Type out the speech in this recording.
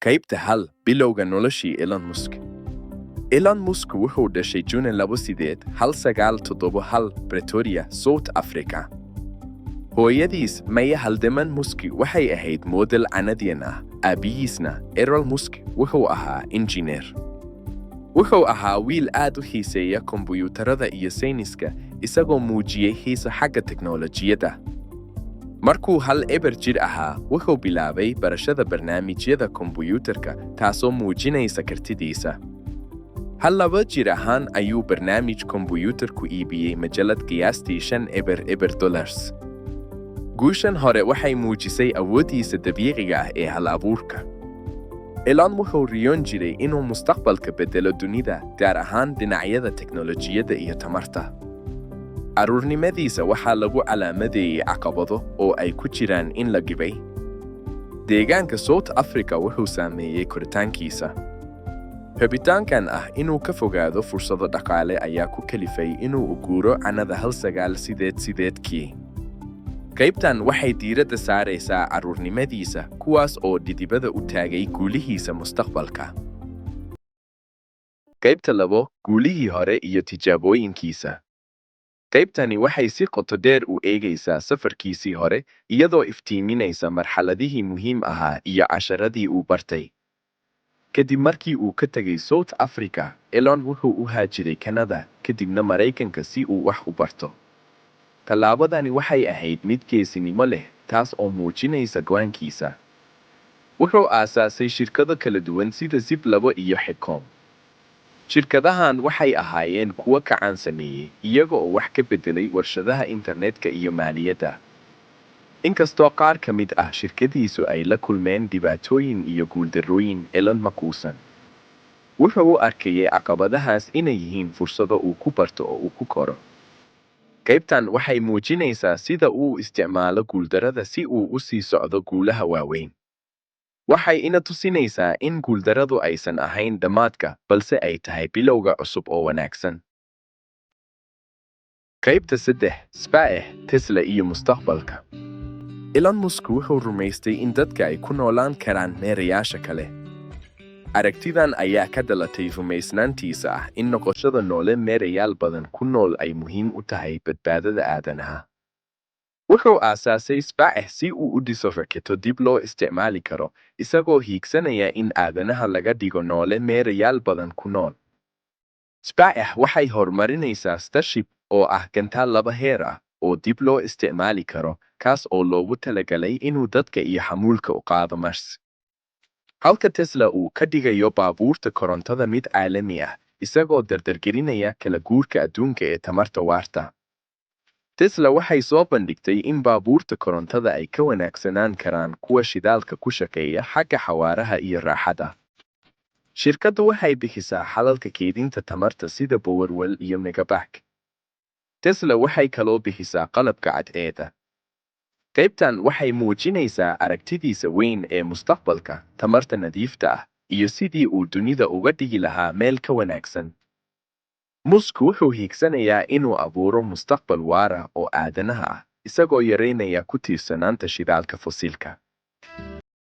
qaybta hal bilowga noloshii Elon Musk. Elon Musk wuxuu dhashay June 1971 Pretoria, South Africa. hooyadiis Maya Haldeman Musk waxay ahayd model Canadian ah, aabihiisna Errol Musk wuxuu ahaa injineer. wuxuu ahaa wiil aad u xiiseeya kombuyuutarada iyo sayniska, isagoo muujiyey xiisa xagga teknoolojiyadda. markuu hal eber jir ahaa, wuxuu bilaabay barashada barnaamijyada kombuyuutarka, taasoo muujinaysa kartidiisa. hal laba jir ahaan ayuu barnaamij kombuyuutarku iibiyey majallad qiyaastii $5. guushan hore waxay muujisay awooddiisa dabiiciga ah ee hal-abuurka. Elon wuxuu riyoon jiray inuu mustaqbalka beddelo dunida, gaar ahaan dhinacyada teknoolojiyadda iyo tamarta. carruurnimadiisa waxaa lagu calaamadeeyey caqabado oo ay ku jiraan in la gibay. deegaanka South Africa wuxuu saameeyey koritaankiisa. rabitaankan ah inuu ka fogaado fursado dhaqaale ayaa ku kalifay inuu u guuro Canada 1988. qaybtan waxay diiradda saaraysaa carruurnimadiisa, kuwaas oo didibada u taagay guulihiisa mustaqbalka. qaybta 2 guulihii hore iyo tijaabooyinkiisa. qaybtani waxay si qoto dheer u eegaysaa safarkiisii hore, iyadoo iftiiminaysa marxaladihii muhiim ahaa iyo casharadii uu bartay. kadib markii uu ka tegay South Africa, Elon wuxuu u haajiray Canada, kadibna Maraykanka si uu wax u barto. tallaabadani waxay ahayd mid geesinimo leh, taas oo muujinaysa go'aankiisa. wuxuu aasaasay shirkado kala duwan sida Zip2 iyo Heerka. shirkadahan waxay ahaayeen kuwa gacan sameeyey, iyaga oo wax ka beddelay warshadaha internetka iyo maaliyadda. inkastoo qaar ka mid ah shirkadiisu ay la kulmeen dhibaatooyin iyo guuldarrooyin, Elon ma quusan. wuxuu u arkayay caqabadahaas inay yihiin fursado uu ku barto oo uu ku koro. qaybtan waxay muujinaysaa sida uu isticmaalo guuldarrada si uu u sii socdo guulaha waaweyn. waxay ina tusinaysaa in guuldarradu aysan ahayn dhammaadka, balse ay tahay bilowga cusub oo wanaagsan. qaybta 3 SpaceX, Tesla iyo mustaqbalka. Elon Musk wuxuu rumaystay in dadka ay ku noolaan karaan meerayaasha kale. aragtidan ayaa ka dhalatay rumaysnaantiisa ah in noqoshada noole meerayaal badan ku nool ay muhiim u tahay badbaadada aadanaha. wuxuu aasaasay SpaceX si uu u dhiso raketo dib loo isticmaali karo, isagoo hiigsanaya in aadanaha laga dhigo noole meerayaal badan ku nool. SpaceX waxay horumarinaysaa Starship oo ah gantaal 2 heer ah oo dib loo isticmaali karo, kaas oo loogu talagalay inuu dadka iyo xamuulka u qaado Mars. halka Tesla uu ka dhigayo baabuurta korontada mid caalami ah, isagoo dardargelinaya kala guurka adduunka ee tamarta waarta. Tesla waxay soo bandhigtay in baabuurta korontada ay ka wanaagsanaan karaan kuwa shidaalka ku shaqeeya xagga xawaaraha iyo raaxada. shirkaddu waxay bixisaa xalalka keydinta tamarta sida Powerwall iyo Megapack. Tesla waxay kaloo bixisaa qalabka cadceedda. qaybtan waxay muujinaysaa aragtidiisa weyn ee mustaqbalka, tamarta nadiifta ah, iyo sidii uu dunida uga dhigi lahaa meel ka wanaagsan. Musk wuxuu hiigsanayaa inuu abuuro mustaqbal waara oo aadanaha ah, isagoo yareynaya ku tiirsanaanta shidaalka fosilka.